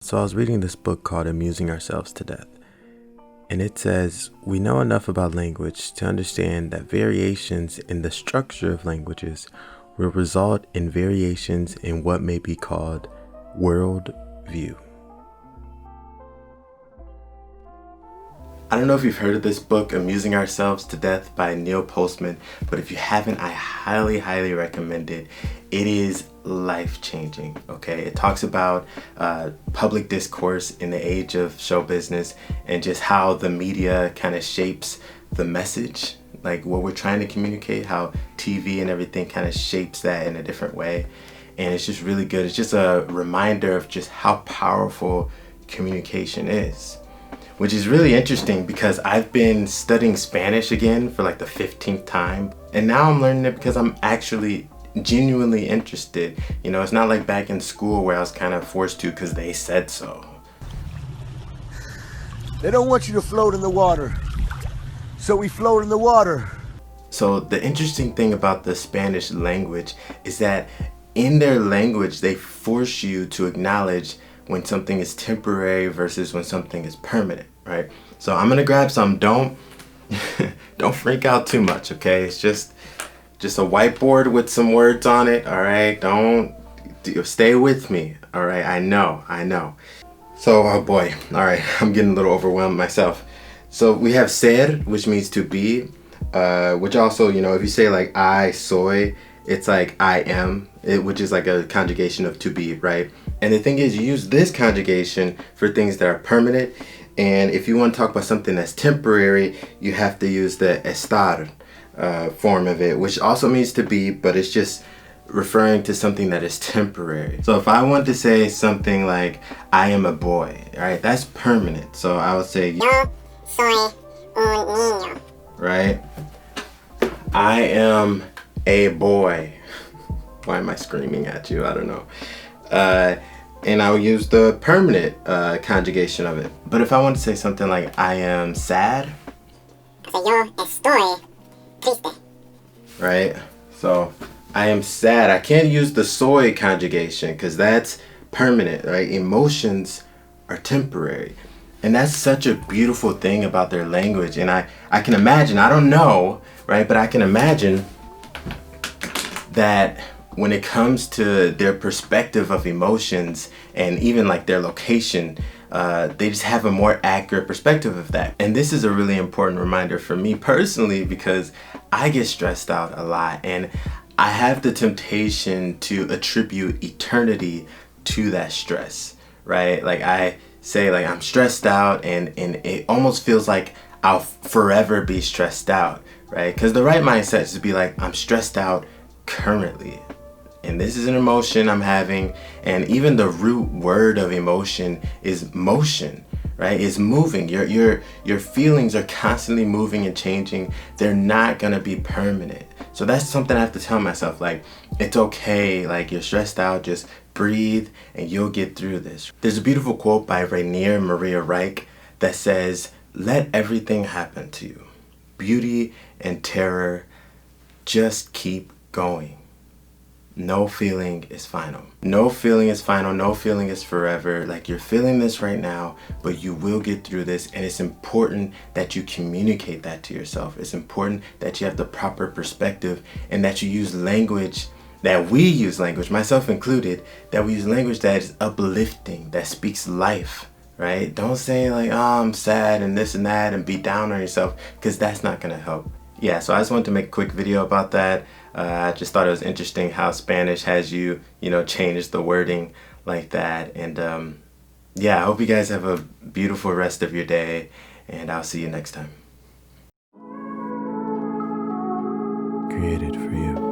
So I was reading this book called Amusing Ourselves to Death, and it says, we know enough about language to understand that variations in the structure of languages will result in variations in what may be called worldview. I don't know if you've heard of this book, Amusing Ourselves to Death by Neil Postman, but if you haven't, I highly recommend it. It is life-changing, okay? It talks about public discourse in the age of show business and just how the media kind of shapes the message, like what we're trying to communicate, how TV and everything kind of shapes that in a different way. And it's just really good. It's just a reminder of just how powerful communication is. Which is really interesting because I've been studying Spanish again for like the 15th time. And now I'm learning it because I'm actually genuinely interested. You know, it's not like back in school where I was kind of forced to because they said so. They don't want you to float in the water. So we float in the water. So the interesting thing about the Spanish language is that in their language, they force you to acknowledge when something is temporary versus when something is permanent, right? So I'm gonna grab some. Don't freak out too much, okay? It's just a whiteboard with some words on it, all right? Stay with me, all right? I know. So, oh boy, all right, I'm getting a little overwhelmed myself. So we have ser, which means to be, which also, you know, if you say like I soy, it's like I am, which is like a conjugation of to be, right? And the thing is, you use this conjugation for things that are permanent. And if you want to talk about something that's temporary, you have to use the estar form of it, which also means to be, but it's just referring to something that is temporary. So if I want to say something like, I am a boy, right? That's permanent. So I would say, Yo soy un niño. Right? I am a boy. Why am I screaming at you? I don't know. And I'll use the permanent conjugation of it. But if I want to say something like I am sad, Yo estoy triste. right? So I am sad. I can't use the soy conjugation because that's permanent, right? Emotions are temporary. And that's such a beautiful thing about their language. And I can imagine, I don't know, right? But I can imagine that when it comes to their perspective of emotions and even like their location, they just have a more accurate perspective of that. And this is a really important reminder for me personally because I get stressed out a lot and I have the temptation to attribute eternity to that stress, right? Like I say like I'm stressed out and it almost feels like I'll forever be stressed out, right? Because the right mindset is to be like, I'm stressed out currently. And this is an emotion I'm having, and even the root word of emotion is motion, right? It's moving. Your feelings are constantly moving and changing. They're not gonna be permanent. So that's something I have to tell myself, like, it's okay, like you're stressed out, just breathe and you'll get through this. There's a beautiful quote by Rainier Maria Reich that says, let everything happen to you. Beauty and terror, just keep going. No feeling is final. No feeling is final. No feeling is forever. Like you're feeling this right now, but you will get through this. And it's important that you communicate that to yourself. It's important that you have the proper perspective and that you use language, that we use language, myself included, that we use language that is uplifting, that speaks life, right? Don't say like, oh, I'm sad and this and that and be down on yourself because that's not gonna help. Yeah, so I just wanted to make a quick video about that. I just thought it was interesting how Spanish has you change the wording like that. And yeah, I hope you guys have a beautiful rest of your day, and I'll see you next time. Created for you.